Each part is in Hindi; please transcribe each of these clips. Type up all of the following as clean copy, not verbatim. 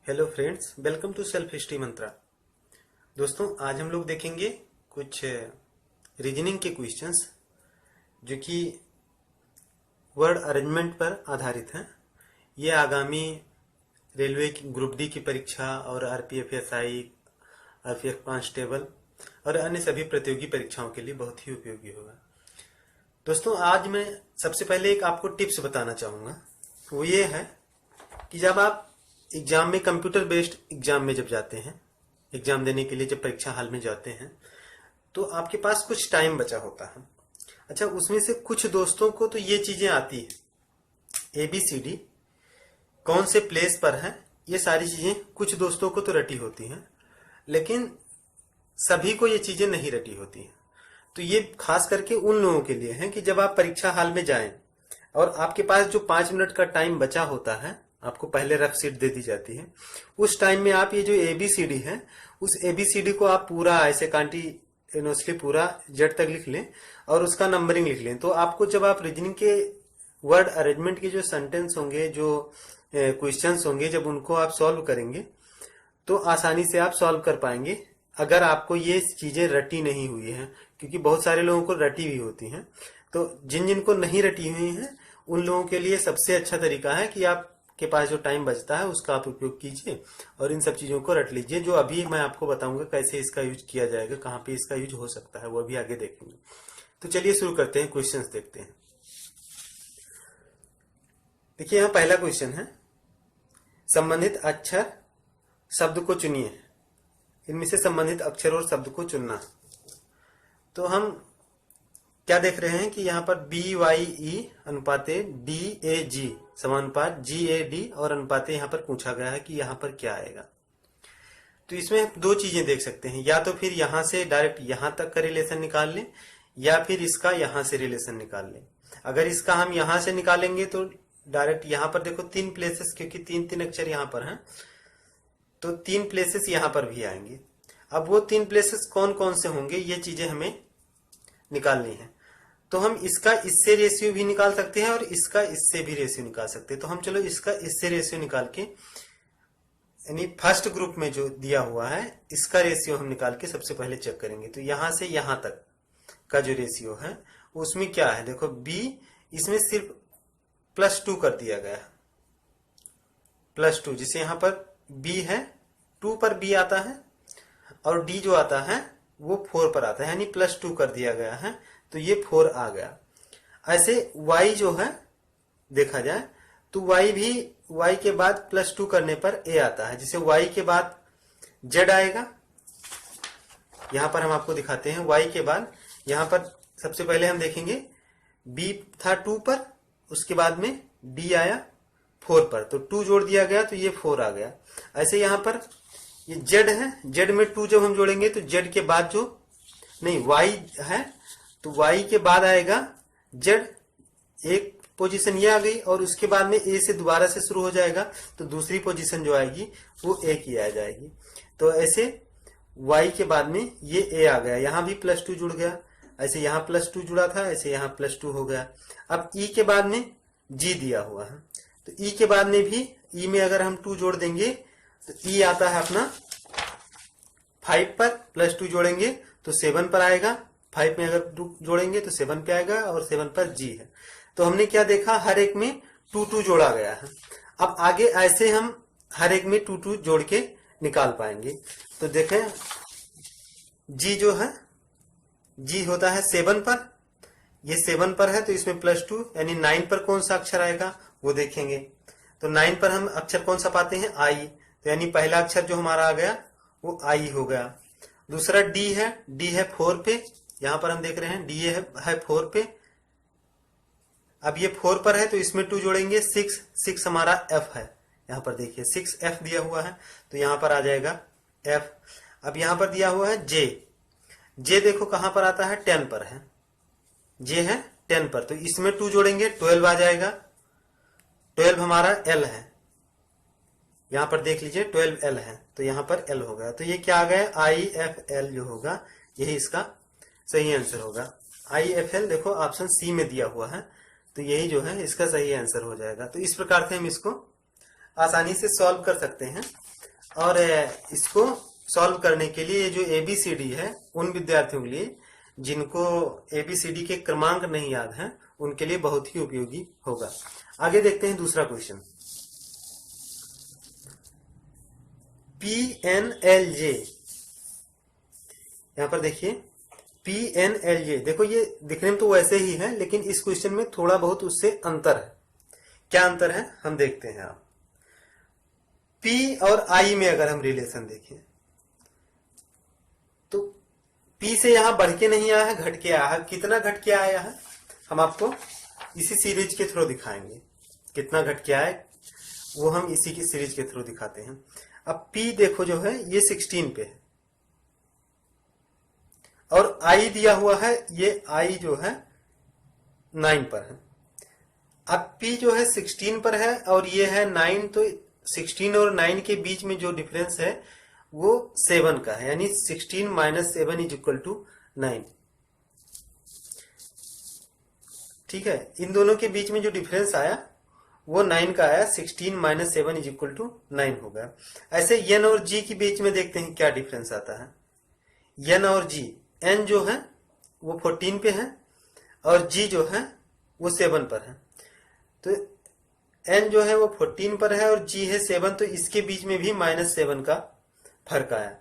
Hello friends, welcome to self history Mantra. दोस्तों, आज हम लोग देखेंगे कुछ रीजनिंग के क्वेश्चंस जो कि वर्ड अरेंजमेंट पर आधारित हैं। ये आगामी रेलवे की ग्रुप डी की परीक्षा और आरपीएफ एसआई, आरपीएफ कांस्टेबल और अन्य सभी प्रतियोगी परीक्षाओं के लिए बहुत ही उपयोगी होगा। दोस्तों, आज मैं सबसे पहले एक आपको टिप्स बताना चाहूँगा। वो ये है कि जब आप एग्जाम में, कंप्यूटर बेस्ड एग्जाम में जब जाते हैं, एग्जाम देने के लिए जब परीक्षा हॉल में जाते हैं, तो आपके पास कुछ टाइम बचा होता है। अच्छा, उसमें से कुछ दोस्तों को तो ये चीजें आती है, ABCD कौन से प्लेस पर है, ये सारी चीजें कुछ दोस्तों को तो रटी होती हैं, लेकिन सभी को ये चीजें नहीं रटी होती हैं। तो ये खास करके उन लोगों के लिए है कि जब आप परीक्षा हॉल में जाएं और आपके पास जो 5 मिनट का टाइम बचा होता है, आपको पहले रफ सीट दे दी जाती है, उस टाइम में आप ये जो ABCD है, उस ABCD को आप पूरा ऐसे कंटिन्यूअसली पूरा जेड तक लिख लें और उसका नंबरिंग लिख लें। तो आपको जब आप रीजनिंग के वर्ड अरेंजमेंट के जो सेंटेंस होंगे, जो क्वेश्चंस होंगे, जब उनको आप सॉल्व करेंगे तो आसानी से आप सॉल्व कर पाएंगे, अगर आपको ये चीजें रटी नहीं हुई हैं। क्योंकि बहुत सारे लोगों को रटी हुई होती हैं, तो जिन जिनको नहीं रटी हुई हैं उन लोगों के लिए सबसे अच्छा तरीका है कि आप के पास जो टाइम बचता है उसका आप उपयोग कीजिए और इन सब चीजों को रट लीजिए, जो अभी मैं आपको बताऊंगा कैसे इसका यूज किया जाएगा, कहाँ पे इसका यूज हो सकता है, वो अभी आगे देखेंगे। तो चलिए शुरू करते हैं, क्वेश्चंस देखते हैं। देखिए, यहाँ पहला क्वेश्चन है, संबंधित अक्षर शब्द को चुनिए। इनमें से संबंधित अक्षर और शब्द को चुनना। तो हम क्या देख रहे हैं कि यहाँ पर BYE अनुपाते DAG समानुपात GAD और अनुपाते यहाँ पर पूछा गया है कि यहाँ पर क्या आएगा। तो इसमें दो चीजें देख सकते हैं, या तो फिर यहाँ से डायरेक्ट यहाँ तक का रिलेशन निकाल लें, या फिर इसका यहाँ से रिलेशन निकाल लें। अगर इसका हम यहाँ से निकालेंगे तो डायरेक्ट यहाँ पर देखो 3 प्लेसेस, क्योंकि 3 अक्षर यहाँ पर हैं, तो 3 प्लेसेस यहाँ पर भी आएंगे। अब वो 3 प्लेसेस कौन कौन से होंगे, ये चीजें हमें निकालनी है। तो हम इसका इससे रेशियो भी निकाल सकते हैं और इसका इससे भी रेशियो निकाल सकते हैं। तो हम चलो इसका इससे रेशियो निकाल के, यानी फर्स्ट ग्रुप में जो दिया हुआ है इसका रेशियो हम निकाल के सबसे पहले चेक करेंगे। तो यहां से यहां तक का जो रेशियो है उसमें क्या है, देखो B, इसमें सिर्फ +2 कर दिया गया है, +2, जिसे यहां पर B है, 2 पर B आता है और D जो आता है वो 4 पर आता है, यानी +2 कर दिया गया है, तो ये 4 आ गया। ऐसे Y जो है देखा जाए तो Y भी, Y के बाद +2 करने पर A आता है, जिसे Y के बाद Z आएगा। यहां पर हम आपको दिखाते हैं, Y के बाद यहां पर सबसे पहले हम देखेंगे B था 2 पर, उसके बाद में D आया 4 पर, तो 2 जोड़ दिया गया तो ये 4 आ गया। ऐसे यहां पर ये Z है, Z में 2 जब हम जोड़ेंगे तो Z के बाद जो, नहीं, Y है तो Y के बाद आएगा Z, एक पोजीशन ये आ गई, और उसके बाद में A से दोबारा से शुरू हो जाएगा, तो दूसरी पोजीशन जो आएगी वो A की आ जाएगी। तो ऐसे Y के बाद में ये A आ गया, यहां भी +2 जुड़ गया, ऐसे यहां +2 जुड़ा था, ऐसे यहां +2 हो गया। अब E के बाद में G दिया हुआ है, तो E के बाद में भी, E में अगर हम 2 जोड़ देंगे तो E आता है अपना 5 पर, +2 जोड़ेंगे तो 7 पर आएगा, 5 में अगर 2 जोड़ेंगे तो 7 पे आएगा, और 7 पर G है। तो हमने क्या देखा, हर एक में 2 जोड़ा गया है। अब आगे ऐसे हम हर एक में 2 जोड़ के निकाल पाएंगे। तो देखें, G जो है, G होता है 7 पर, ये 7 पर है तो इसमें +2, यानी 9 पर कौन सा अक्षर आएगा वो देखेंगे। तो 9 पर हम अक्षर कौन सा पाते हैं, I, तो यानी पहला अक्षर जो हमारा आ गया वो I हो गया। दूसरा D है, D है 4 पे, यहां पर हम देख रहे हैं D है 4 पे। अब ये 4 पर है तो इसमें 2 जोड़ेंगे, 6 हमारा F है, यहां पर देखिए 6F दिया हुआ है, तो यहां पर आ जाएगा F। अब यहां पर दिया हुआ है J देखो कहां पर आता है, 10 पर है, J है 10 पर, तो इसमें 2 जोड़ेंगे 12 आ जाएगा, 12 हमारा L है, यहां पर देख लीजिए 12L है, तो यहां पर L हो गया। तो ये क्या आ गया, IFL जो होगा यही इसका सही आंसर होगा। IFL देखो ऑप्शन C में दिया हुआ है, तो यही जो है इसका सही आंसर हो जाएगा। तो इस प्रकार से हम इसको आसानी से सॉल्व कर सकते हैं। और इसको सॉल्व करने के लिए जो ABCD है उन विद्यार्थियों के लिए जिनको ABCD के क्रमांक नहीं याद हैं उनके लिए बहुत ही उपयोगी होगा। आगे देखते हैं दूसरा क्वेश्चन। PNLJ, यहां पर देखिए PNLJ, देखो ये दिखने में तो वैसे ही है लेकिन इस क्वेश्चन में थोड़ा बहुत उससे अंतर है। क्या अंतर है हम देखते हैं। आप P और I में अगर हम रिलेशन देखें तो P से यहां बढ़ के नहीं आया है, घट के आया है। कितना घट के आया है हम आपको इसी सीरीज के थ्रू दिखाएंगे। कितना घट के आया वो हम इसी की सीरीज के थ्रू दिखाते हैं। अब P देखो जो है ये 16 पे है और I दिया हुआ है, ये I जो है 9 पर है। अब P जो है 16 पर है और ये है 9, तो 16 और 9 के बीच में जो डिफरेंस है वो 7 का है, यानी 16 माइनस 7 इज इक्वल टू 9। ठीक है, इन दोनों के बीच में जो डिफरेंस आया वो 9 का आया, 16 माइनस 7 इज इक्वल टू 9 होगा। ऐसे N और G के बीच में देखते हैं क्या डिफरेंस आता है। N और G, N जो है वो 14 पे है और G जो है वो 7 पर है। तो N जो है वो 14 पर है और G है 7, तो इसके बीच में भी -7 का फर्क आया।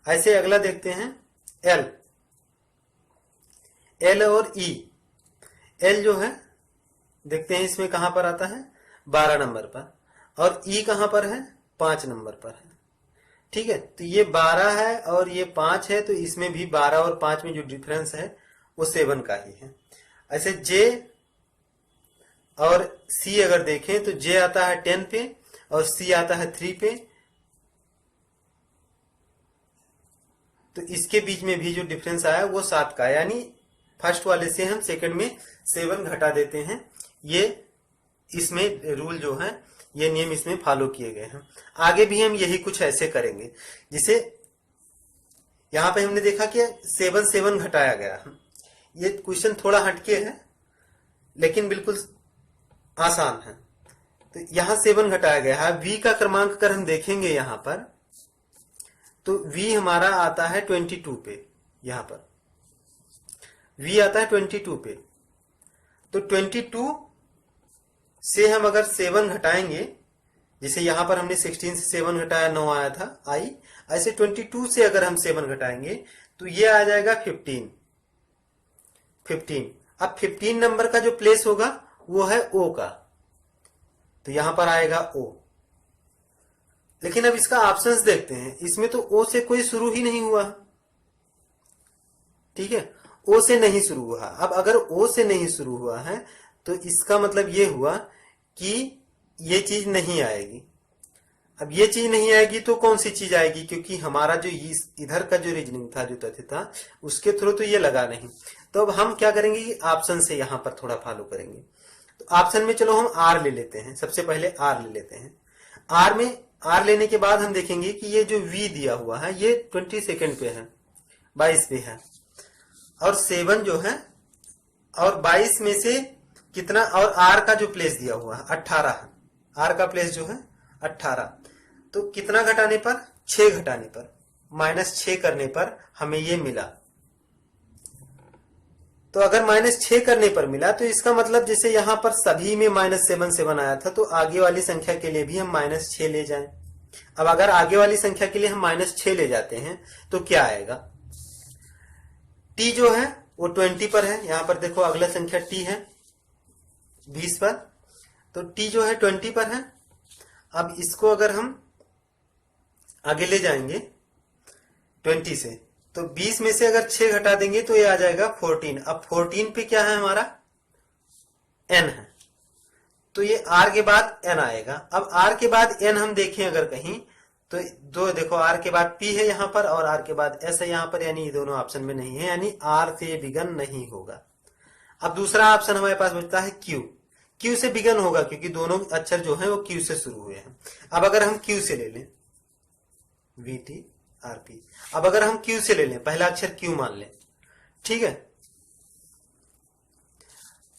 ऐसे अगला देखते हैं L, L और E। L जो है देखते हैं इसमें कहां पर आता है 12 नंबर पर और E कहां पर है 5 नंबर पर है। ठीक है, तो ये 12 है और ये 5 है, तो इसमें भी 12 और 5 में जो डिफरेंस है वो 7 का ही है। ऐसे J और C अगर देखें तो J आता है 10 पे और C आता है 3 पे, तो इसके बीच में भी जो डिफरेंस आया वो 7 का, यानी फर्स्ट वाले से हम सेकंड में 7 घटा देते हैं। ये इसमें रूल जो है, ये नियम इसमें फॉलो किए गए हैं। आगे भी हम यही कुछ ऐसे करेंगे। जिसे यहां पे हमने देखा कि 7 घटाया गया। ये क्वेश्चन थोड़ा हटके है लेकिन बिल्कुल आसान है। तो यहां 7 घटाया गया है। V का क्रमांक अगर हम देखेंगे यहां पर तो V हमारा आता है 22 पे। यहां पर V आता है 22 पे, तो 22 से हम अगर 7 घटाएंगे, जैसे यहां पर हमने 16 से 7 घटाया 9 आया था I, ऐसे 22 से अगर हम 7 घटाएंगे तो ये आ जाएगा 15। अब 15 नंबर का जो प्लेस होगा वो है O का, तो यहां पर आएगा O। लेकिन अब इसका ऑप्शंस देखते हैं, इसमें तो O से कोई शुरू ही नहीं हुआ। ठीक है, O से नहीं शुरू हुआ। अब अगर O से नहीं शुरू हुआ है तो इसका मतलब ये हुआ कि ये चीज नहीं आएगी। अब ये चीज नहीं आएगी तो कौन सी चीज आएगी, क्योंकि हमारा जो इधर का जो रीजनिंग था, जो तथ्य था, उसके थ्रू तो ये लगा नहीं। तो अब हम क्या करेंगे कि ऑप्शन से यहां पर थोड़ा फॉलो करेंगे। तो ऑप्शन में चलो हम R ले लेते हैं। सबसे पहले R ले लेते हैं। R लेने के बाद हम देखेंगे कि ये जो V दिया हुआ है ये 20 सेकेंड पे है, 22 पे है, और 7 जो है, और 22 में से कितना, और R का जो प्लेस दिया हुआ है 18 है। R का प्लेस जो है 18, तो कितना घटाने पर, 6 घटाने पर, -6 करने पर हमें ये मिला। तो अगर -6 करने पर मिला तो इसका मतलब जैसे यहां पर सभी में -7 आया था, तो आगे वाली संख्या के लिए भी हम -6 ले जाएं। अब अगर आगे वाली संख्या के लिए हम -6 ले जाते हैं तो क्या आएगा, T जो है वो 20 पर है। यहां पर देखो अगला संख्या T है 20 पर, तो T जो है 20 पर है। अब इसको अगर हम आगे ले जाएंगे 20 से, तो 20 में से अगर 6 घटा देंगे तो ये आ जाएगा 14। अब 14 पे क्या है हमारा, N है, तो ये R के बाद N आएगा। अब R के बाद N हम देखें अगर कहीं तो दो देखो, R के बाद P है यहां पर और R के बाद S है यहां पर, यानी ये दोनों ऑप्शन में नहीं है, यानी R से बिगन नहीं होगा। अब दूसरा ऑप्शन हमारे पास बचता है Q से बिगन होगा, क्योंकि दोनों अक्षर जो है वो Q से शुरू हुए हैं। अब अगर हम Q से ले लें, VT RP, अब अगर हम Q से ले लें, पहला अक्षर Q मान लें, ठीक है,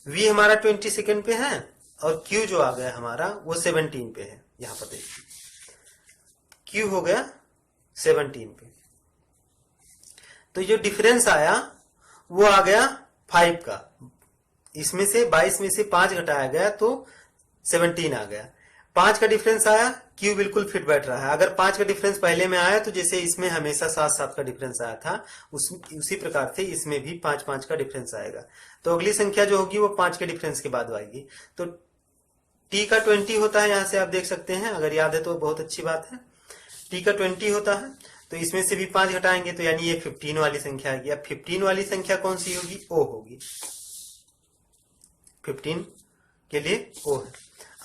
V हमारा 20 सेकेंड पे है और Q जो आ गया हमारा वो 17 पे है। यहां पर देखिए Q हो गया 17 पे। तो जो डिफरेंस आया वो आ गया 5 का। इसमें से 22 में से 5 घटाया गया तो 17 आ गया। 5 का डिफरेंस आया, Q बिल्कुल फिट बैठ रहा है। अगर 5 का डिफरेंस पहले में आया तो जैसे इसमें हमेशा 7-7 का डिफरेंस आया था, उसी प्रकार से इसमें भी 5-5 का डिफरेंस आएगा। तो अगली संख्या जो होगी वो 5 के डिफरेंस के बाद आएगी। तो T का 20 होता है, यहां से आप देख सकते हैं, अगर याद है तो बहुत अच्छी बात है। T का 20 होता है, तो इसमें से भी 5 घटाएंगे तो यानी ये 15 वाली संख्या आएगी। अब 15 वाली संख्या कौन सी होगी? O होगी। 15 के लिए O है।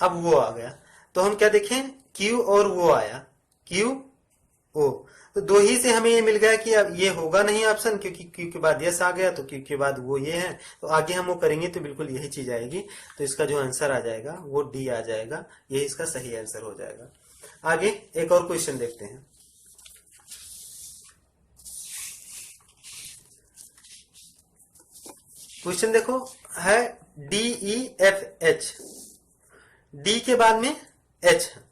अब वो आ गया तो हम क्या देखें, Q और वो आया, Q O। तो दो ही से हमें ये मिल गया कि अब ये होगा नहीं ऑप्शन, क्योंकि Q के बाद यस आ गया तो Q के बाद वो ये है। तो आगे हम वो करेंगे तो बिल्कुल यही चीज आएगी। तो इसका जो आंसर आ जाएगा वो D आ जाएगा। ये इसका सही आंसर हो जाएगा। आगे एक और क्वेश्चन देखते हैं। क्वेश्चन देखो है DEFH। D के बाद में H है।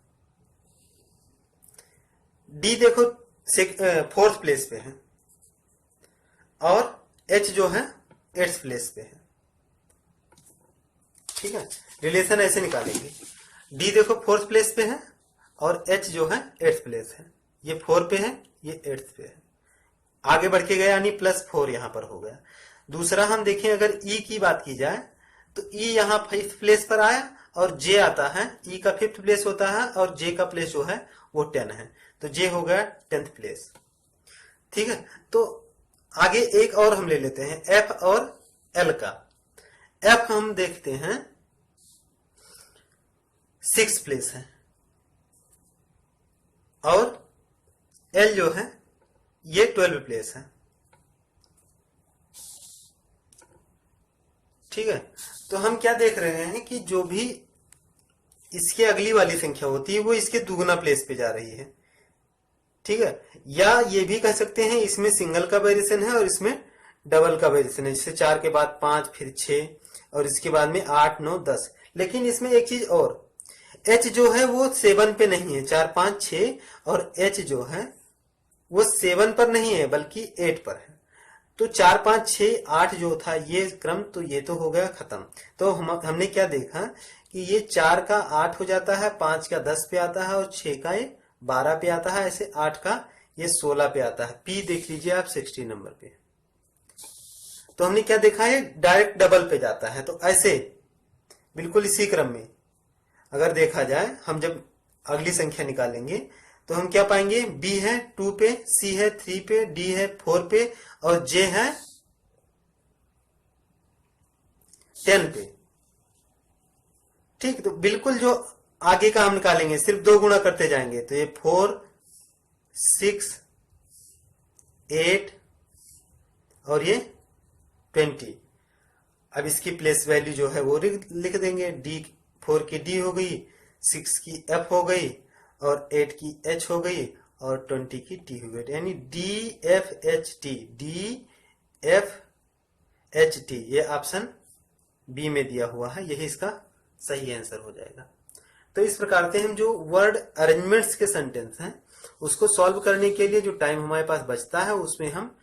D देखो 4th प्लेस पे है और H जो है 8th प्लेस पे है। ठीक है, रिलेशन ऐसे निकालेंगे। D देखो 4th प्लेस पे है और H जो है 8th प्लेस है। ये 4 पे है, ये 8th पे है। आगे बढ़ के गया यानी +4 यहां पर हो गया। दूसरा हम देखें, अगर E की बात की जाए तो E यहां 5th प्लेस पर आया और J आता है। E का 5th प्लेस होता है और J का प्लेस जो है वो 10 है, तो J हो गया 10th प्लेस। ठीक है, तो आगे एक और हम ले लेते हैं F और L का। F हम देखते हैं 6th प्लेस है और L जो है ये 12th प्लेस है। ठीक है, तो हम क्या देख रहे हैं कि जो भी इसके अगली वाली संख्या होती है वो इसके दुगुना प्लेस पे जा रही है। ठीक है, या ये भी कह सकते हैं इसमें सिंगल का वेरिएशन है और इसमें डबल का वेरिएशन है। जैसे 4 के बाद 5, फिर 6 और इसके बाद में 8, 9, 10। लेकिन इसमें एक चीज और, H जो है वो 7 पे नहीं है। 4, 5, 6 और H जो है वो 7 पर नहीं है बल्कि 8 पर है। तो 4, 5, 6, 8 जो था ये क्रम, तो ये तो हो गया खत्म। तो हमने क्या देखा कि ये 4 का 8 हो जाता है, 5 का 10 पे आता है और 6 का ये 12 पे आता है। ऐसे 8 का ये 16 पे आता है। P देख लीजिए आप 16 नंबर पे। तो हमने क्या देखा है, डायरेक्ट डबल पे जाता है। तो ऐसे बिल्कुल इसी क्रम में अगर देखा जाए, हम जब अगली संख्या निकालेंगे तो हम क्या पाएंगे, B है 2 पे, C है 3 पे, D है 4 पे और J है 10 पे। ठीक, तो बिल्कुल जो आगे का हम निकालेंगे सिर्फ 2 गुणा करते जाएंगे तो ये 4, 6, 8 और ये 20। अब इसकी प्लेस वैल्यू जो है वो लिख देंगे। D4 की D हो गई, 6 की F हो गई और 8 की H हो गई और 20 की T हो गई। यानी DFHT, DFHT ये ऑप्शन बी में दिया हुआ है। यही इसका सही आंसर हो जाएगा। तो इस प्रकार से हम जो वर्ड अरेंजमेंट्स के सेंटेंस हैं उसको सॉल्व करने के लिए जो टाइम हमारे पास बचता है उसमें हम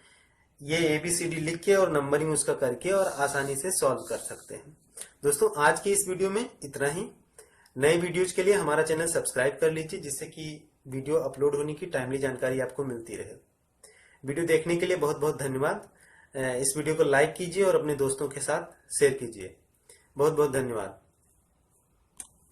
ये ABCD लिख के और नंबरिंग उसका करके और आसानी से सॉल्व कर सकते हैं। दोस्तों आज की इस वीडियो में इतना ही। नए वीडियोज के लिए हमारा चैनल सब्सक्राइब कर लीजिए जिससे कि वीडियो अपलोड होने की टाइमली जानकारी आपको मिलती रहे। वीडियो देखने के लिए बहुत बहुत धन्यवाद। इस वीडियो को लाइक कीजिए और अपने दोस्तों के साथ शेयर कीजिए। बहुत बहुत धन्यवाद।